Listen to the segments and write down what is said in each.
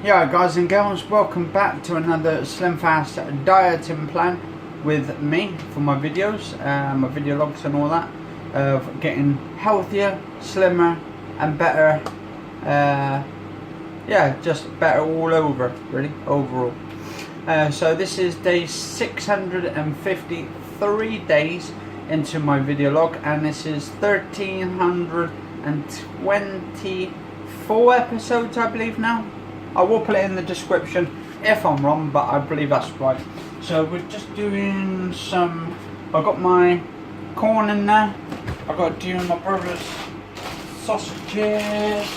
Yeah, guys and girls, welcome back to another Slimfast dieting plan with me for my videos, my video logs and all that, of getting healthier, slimmer and better, yeah, just better all over, really, overall. So this is day 653 days into my video log, and this is 1324 episodes, I believe now. I will put it in the description if I'm wrong, but I believe that's right. So we're just doing some, I've got my corn in there, I've got doing my brother's sausages,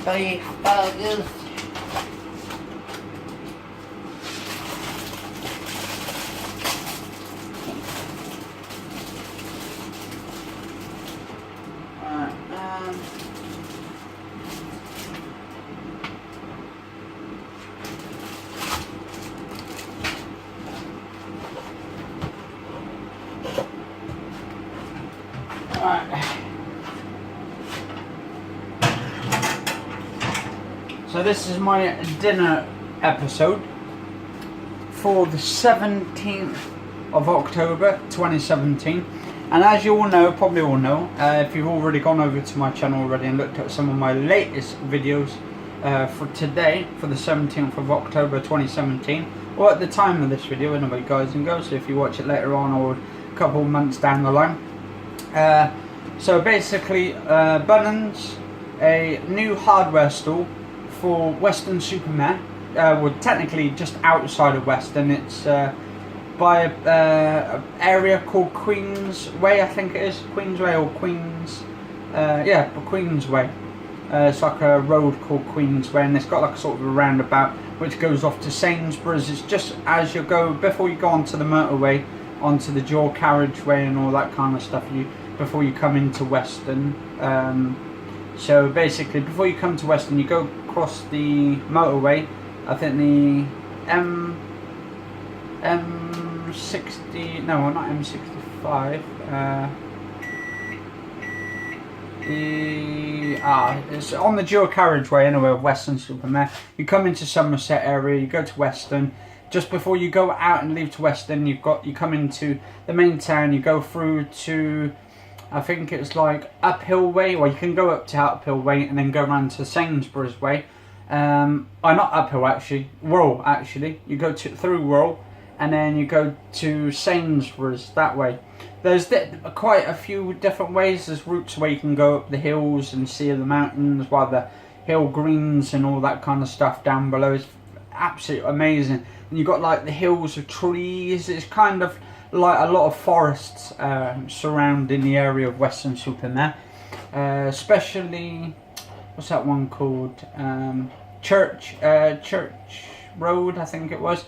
beef burgers. So this is my dinner episode for the 17th of October 2017, and as you all know, probably all know, if you've already gone over to my channel already and looked at some of my latest videos for today, for the 17th of October 2017, or at the time of this video anyway, guys and girls, so if you watch it later on or a couple of months down the line. So basically, Bunnings, a new hardware store for Western Supermare, well, technically just outside of Western. It's by a area called Queensway, I think it is, Queensway or Queens, yeah, Queensway. It's like a road called Queensway, and it's got like a sort of a roundabout which goes off to Sainsbury's. It's just as you go, before you go onto the motorway, onto the dual carriageway and all that kind of stuff, before you come into Western. So basically, before you come to Western, you go across the motorway. I think the M60, no, not M65. It's on the dual carriageway anyway of Western Supermare. You come into Somerset area, you go to Western. Just before you go out and leave to Western, you come into the main town. You go through to, I think it's like Uphill Way, or you can go up to Uphill Way and then go around to Sainsbury's Way. Not Uphill actually, Wirral actually. You go through Wirral and then you go to Sainsbury's that way. There's quite a few different ways. There's routes where you can go up the hills and see the mountains, while the hill greens and all that kind of stuff down below is absolutely amazing. And you've got like the hills of trees. It's kind of like a lot of forests surrounding the area of Western Supermare, especially, what's that one called, Church Road, I think it was.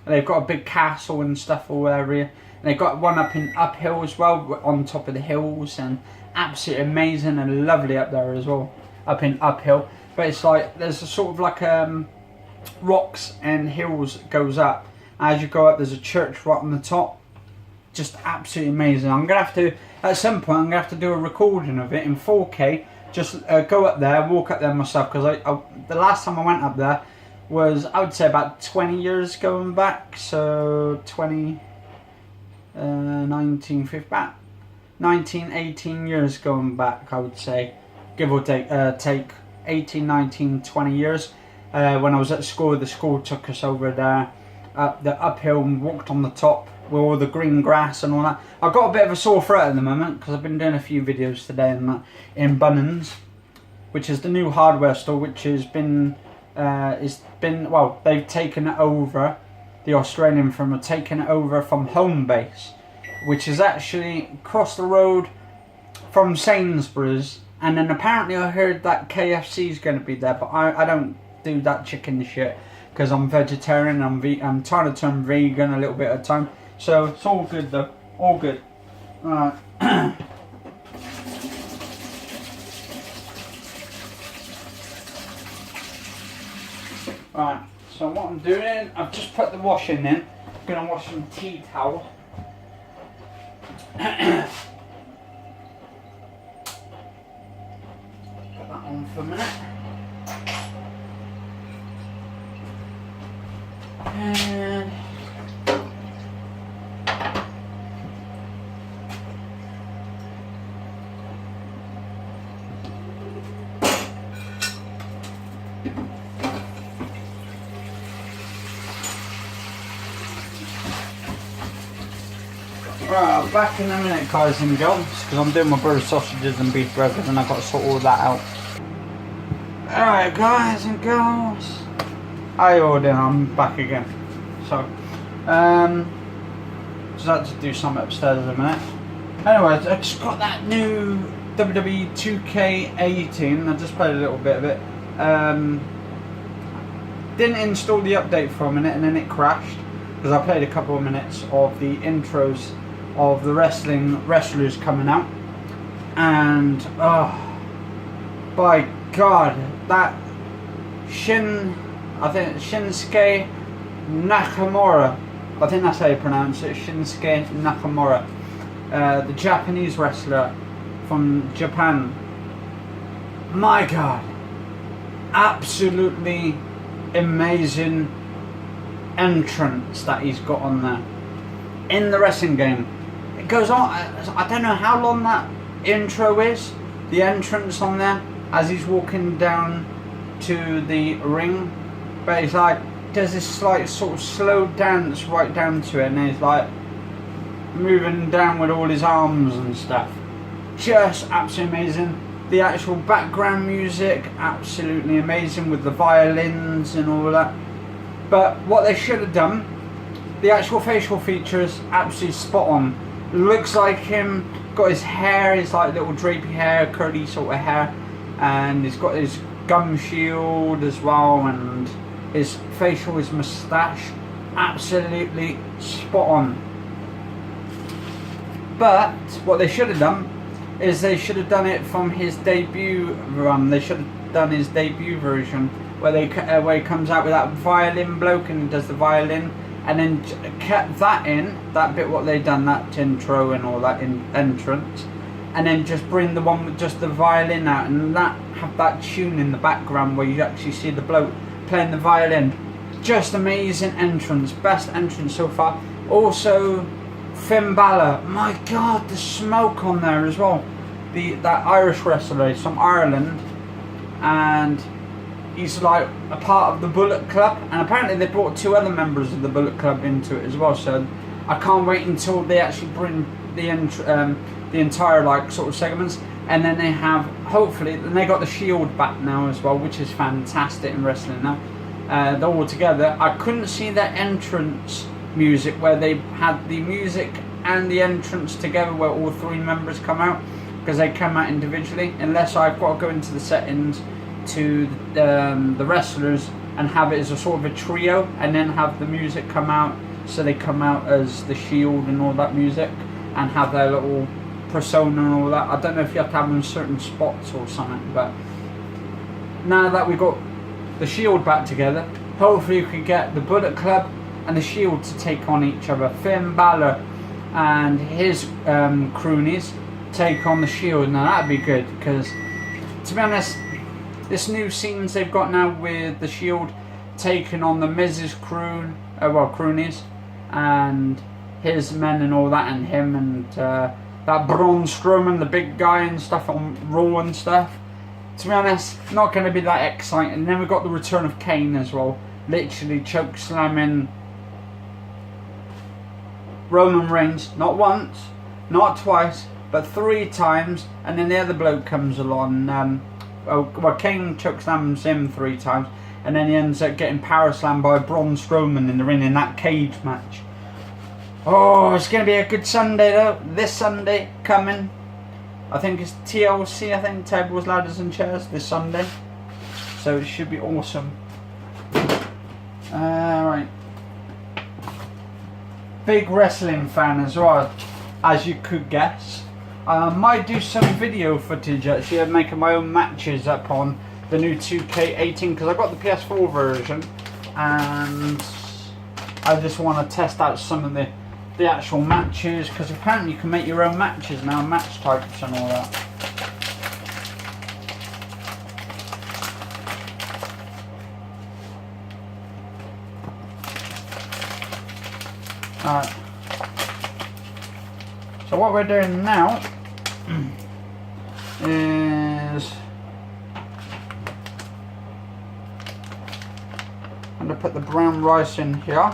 They've got a big castle and stuff all area, and they've got one up in Uphill as well, on top of the hills, and absolutely amazing and lovely up there as well, up in Uphill. But it's like there's a sort of like rocks and hills that goes up. As you go up, there's a church right on the top. Just absolutely amazing. I'm going to have to, at some point, I'm going to have to do a recording of it in 4K. Just go up there, walk up there myself. Because the last time I went up there was, I would say, about 20 years going back. So, 18 years going back, I would say. Give or take 18, 19, 20 years. When I was at school, the school took us over there, up the uphill, and walked on the top with all the green grass and all that. I've got a bit of a sore throat at the moment because I've been doing a few videos today in Bunnings, which is the new hardware store, which has been, well, they've taken it over, the Australian firm have taken it over from Homebase, which is actually across the road from Sainsbury's. And then apparently I heard that KFC is going to be there, but I don't do that chicken shit because I'm vegetarian. I'm trying to turn vegan a little bit at a time, so it's all good though, all good. Right. Right, so what I'm doing, I've just put the washing in. I'm going to wash some tea towel. Put that on for a minute. And right, I'm back in a minute, guys and girls, because I'm doing my brother's sausages and beef burgers, and I've got to sort all that out. Alright, guys and girls, how you all doing? I'm back again. So, just had to do something upstairs in a minute. Anyways, I just got that new WWE 2K18. I just played a little bit of it. Didn't install the update for a minute, and then it crashed because I played a couple of minutes of the intros of the wrestlers coming out, and oh, by God, that Shinsuke Nakamura, I think that's how you pronounce it, Shinsuke Nakamura, the Japanese wrestler from Japan. My God, absolutely amazing entrance that he's got on there in the wrestling game. It goes on, I don't know how long that intro is, the entrance on there as he's walking down to the ring, but it's like there's this slight sort of slow dance right down to it, and he's like moving down with all his arms and stuff. Just absolutely amazing. The actual background music, absolutely amazing with the violins and all that. But what they should have done, the actual facial features, absolutely spot on. Looks like him, got his hair, his like little drapey hair, curly sort of hair, and he's got his gum shield as well, and his facial, his moustache, absolutely spot on. But what they should have done is they should have done it from his debut run. They should have done his debut version where he comes out with that violin bloke and he does the violin, and then kept that in, that bit what they done, that intro and all that entrance, and then just bring the one with just the violin out, and that have that tune in the background where you actually see the bloke playing the violin. Just amazing entrance, best entrance so far. Also Finn Balor, my God, the smoke on there as well. That Irish wrestler, he's from Ireland, and he's like a part of the Bullet Club, and apparently they brought 2 other members of the Bullet Club into it as well. So I can't wait until they actually bring the entire like sort of segments, and then they have, hopefully, then they got the Shield back now as well, which is fantastic in wrestling now. They're all together. I couldn't see their entrance music where they had the music and the entrance together where all 3 members come out, because they come out individually, unless I've got to go into the settings to the wrestlers and have it as a sort of a trio, and then have the music come out, so they come out as the Shield and all that music, and have their little persona and all that. I don't know if you have to have them in certain spots or something, but now that we've got the Shield back together, hopefully you can get the Bullet Club and the Shield to take on each other. Finn Balor and his croonies take on the Shield. Now that'd be good, because to be honest, this new scenes they've got now with the Shield taking on the Miz's croonies and his men and all that, and him and that Braun Strowman, the big guy and stuff on Raw and stuff. To be honest, not going to be that exciting. And then we've got the return of Kane as well, literally choke slamming Roman Reigns, not once, not twice, but 3 times, and then the other bloke comes along. Kane choke slams him 3 times, and then he ends up getting power slammed by Braun Strowman in the ring in that cage match. Oh, it's going to be a good Sunday though. This Sunday coming, I think it's TLC, I think, Tables, Ladders and Chairs, this Sunday. So it should be awesome. Right. Big wrestling fan as well. as you could guess. I might do some video footage actually of making my own matches up on the new 2K18 because I got the PS4 version and I just want to test out some of the actual matches because apparently you can make your own matches now, match types and all that. Alright. So what we're doing now is I'm going to put the brown rice in here.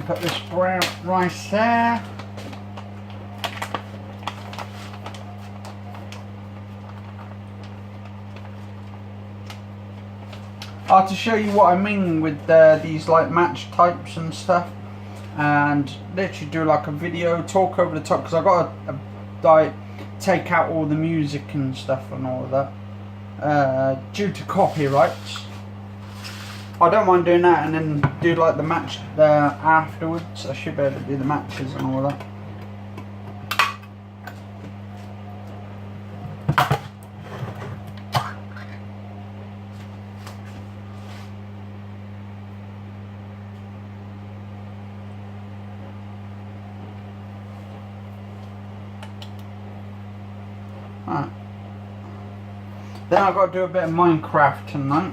Put this brown rice there. To show you what I mean with these like match types and stuff, and literally do like a video, talk over the top because I got to like take out all the music and stuff and all of that due to copyrights. I don't mind doing that and then do like the match afterwards. I should be able to do the matches and all that. Right. Then I've got to do a bit of Minecraft tonight.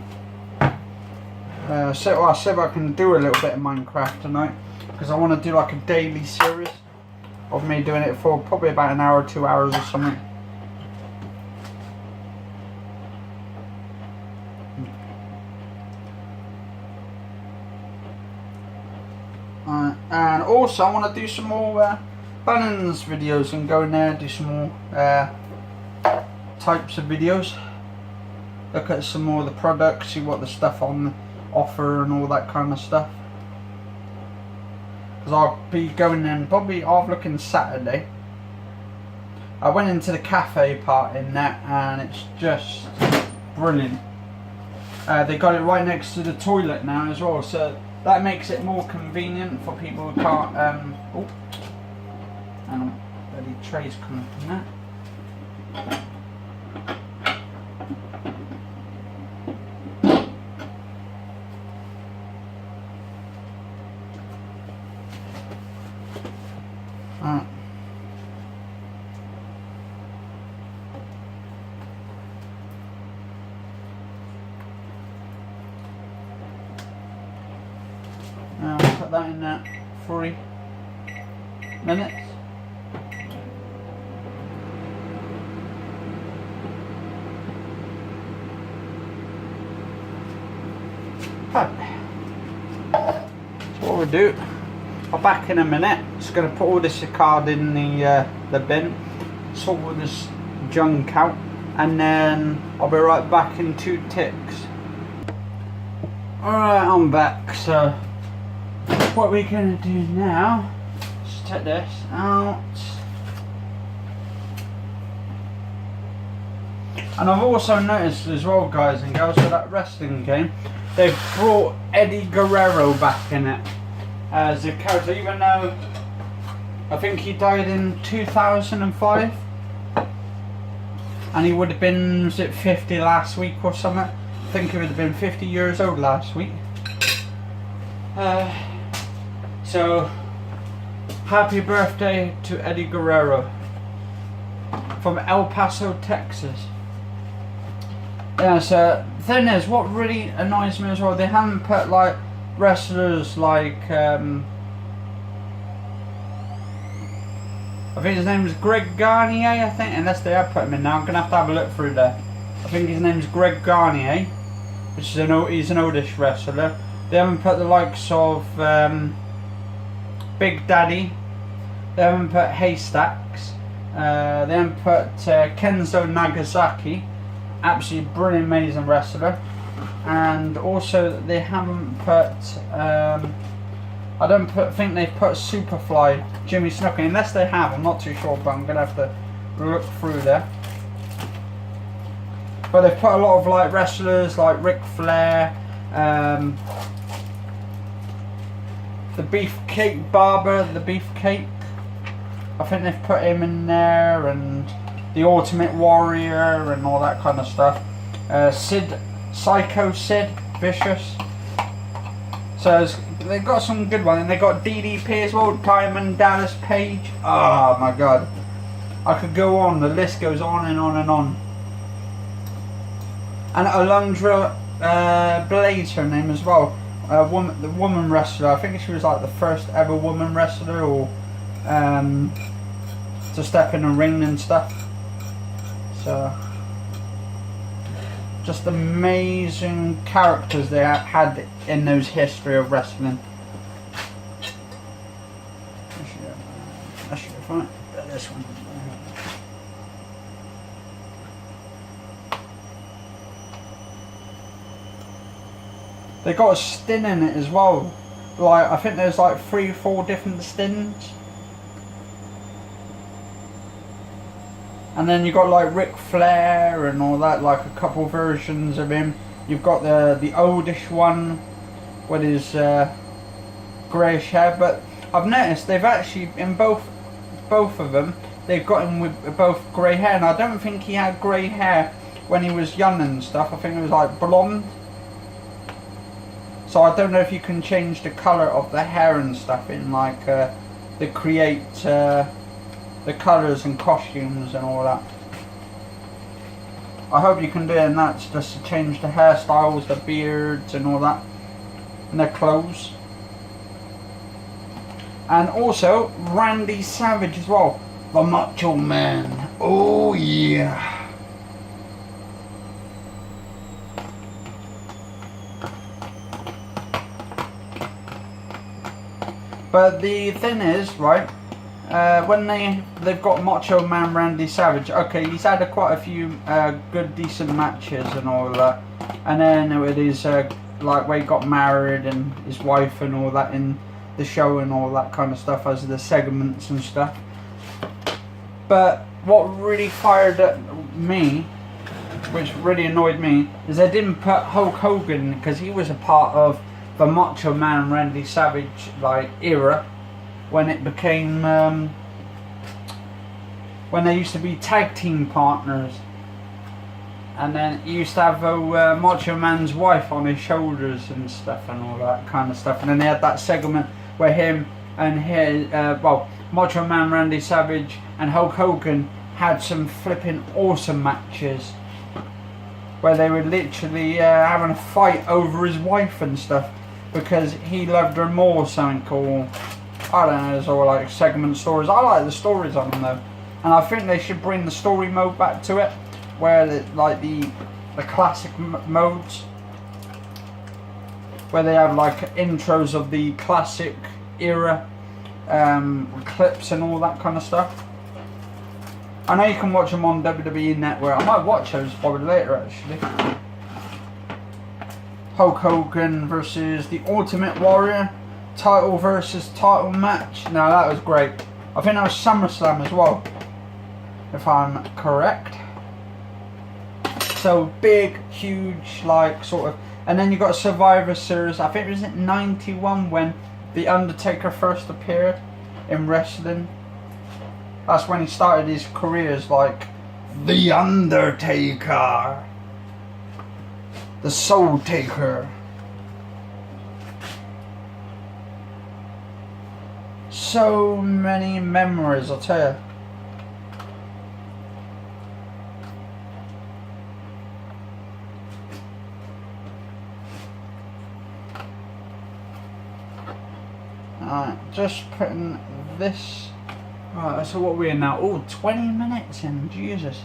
So I'll see if I can do a little bit of Minecraft tonight because I want to do like a daily series of me doing it for probably about an hour, 2 hours or something. And also I want to do some more balance videos and go in there and do some more types of videos. Look at some more of the products, see what the stuff on offer and all that kind of stuff. Because I'll be going in probably looking Saturday. I went into the cafe part in that and it's just brilliant. They got it right next to the toilet now as well, so that makes it more convenient for people who can't oh, hang on, bloody trays coming from that. Now I'll put that in there 3 minutes. So what we'll do, I'll back in a minute. Just going to put all this card in the bin, sort all this junk out, and then I'll be right back in 2 ticks. Alright, I'm back. So what we're going to do now is take this out. And I've also noticed as well, guys and girls, for that wrestling game, they've brought Eddie Guerrero back in it as a character, even though I think he died in 2005 and he would have been, was it 50 last week or something? I think he would have been 50 years old last week. So happy birthday to Eddie Guerrero from El Paso, Texas. Yeah, so the thing is, what really annoys me as well, they haven't put like wrestlers like I think his name is Greg Garnier, I think, unless they have put him in now. I'm going to have a look through there. I think his name is Greg Garnier, which is he's an oldish wrestler. They haven't put the likes of Big Daddy. They haven't put Haystacks. They haven't put Kenzo Nagasaki, absolutely brilliant, amazing wrestler. And also they haven't put, I don't think they've put Superfly Jimmy Snuka, unless they have, I'm not too sure, but I'm going to have to look through there. But they've put a lot of like wrestlers like Ric Flair, the Beefcake Barber, the Beefcake, I think they've put him in there, and the Ultimate Warrior and all that kind of stuff. Psycho Sid Vicious. So they've got some good ones, and they've got DDP as well, Diamond Dallas Page. Oh my god, I could go on. The list goes on and on and on. And Alundra Blade's her name as well. The woman wrestler. I think she was like the first ever woman wrestler, or to step in a ring and stuff. So just amazing characters they had in those history of wrestling. I should find this one. They got a Stin in it as well. Like, I think there's like 3 or 4 different Stins. And then you got like Ric Flair and all that, like a couple versions of him. You've got the oldish one with his greyish hair. But I've noticed they've actually, in both of them, they've got him with both grey hair. And I don't think he had grey hair when he was young and stuff. I think it was like blonde. So I don't know if you can change the colour of the hair and stuff in like the create the colours and costumes and all that. I hope you can do it, and that's just to change the hairstyles, the beards and all that, and their clothes. And also Randy Savage as well, the Macho Man. Oh yeah. But the thing is, right, when they've got Macho Man Randy Savage, okay, he's had quite a few good, decent matches and all that. And then with his, like, where he got married and his wife and all that in the show and all that kind of stuff as the segments and stuff. But what really fired at me, which really annoyed me, is they didn't put Hulk Hogan, because he was a part of the Macho Man Randy Savage like era, when it became when they used to be tag team partners, and then he used to have Macho Man's wife on his shoulders and stuff and all that kind of stuff. And then they had that segment where him and his Macho Man Randy Savage and Hulk Hogan had some flipping awesome matches where they were literally having a fight over his wife and stuff, because he loved her more or something, or I don't know, there's all like segment stories. I like the stories on them though, and I think they should bring the story mode back to it, where like the classic modes, where they have like intros of the classic era clips and all that kind of stuff. I know you can watch them on WWE Network. I might watch those probably later actually. Hulk Hogan versus the Ultimate Warrior, title versus title match. Now that was great. I think that was SummerSlam as well, if I'm correct. So big, huge, like sort of. And then you got a Survivor Series. I think it was in '91 when The Undertaker first appeared in wrestling. That's when he started his career as like The Undertaker, the Soul Taker. So many memories, I'll tell you. Alright, just putting this Right, so what are we in now? Oh, 20 minutes in, Jesus.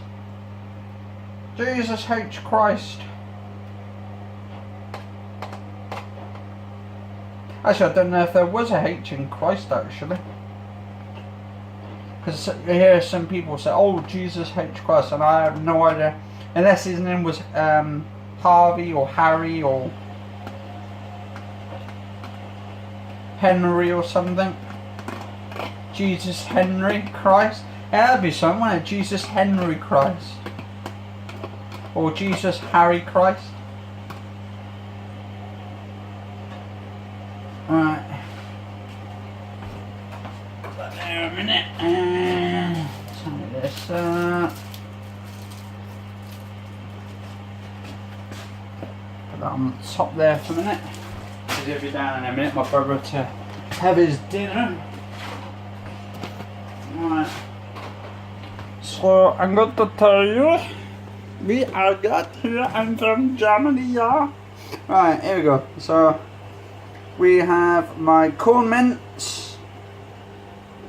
Jesus H. Christ. Actually, I don't know if there was a H in Christ, actually. Because you hear some people say, oh, Jesus H. Christ, and I have no idea. Unless his name was Harvey or Harry or Henry or something. Jesus Henry Christ. Yeah, that'd be something, wouldn't it? Jesus Henry Christ. Or Jesus Harry Christ. Right. But there a minute. Turn this up. Put that on the top there for a minute. Because he'll be down in a minute, my brother, to have his dinner. Right. So I'm going to tell you, we are got here. I'm from Germany, yeah. Right, here we go. So we have my corn mince.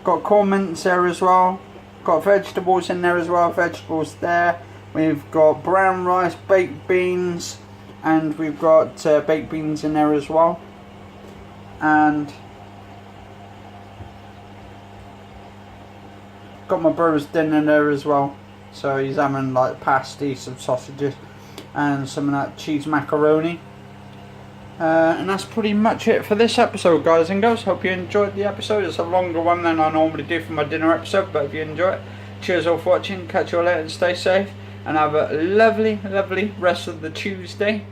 Got corn mince there as well. Got vegetables in there as well. Vegetables there. We've got brown rice, baked beans, and we've got baked beans in there as well. And got my brother's dinner there as well. So he's having like pasty, some sausages, and some of that cheese macaroni. And that's pretty much it for this episode, guys and girls. Hope you enjoyed the episode. It's a longer one than I normally do for my dinner episode, but if you enjoy it, cheers all for watching. Catch you all later and stay safe. And have a lovely, lovely rest of the Tuesday,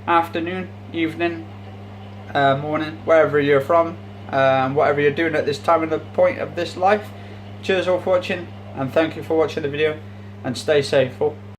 afternoon, evening, morning, wherever you're from, whatever you're doing at this time of the point of this life. Cheers all for watching, and thank you for watching the video, and stay safe all.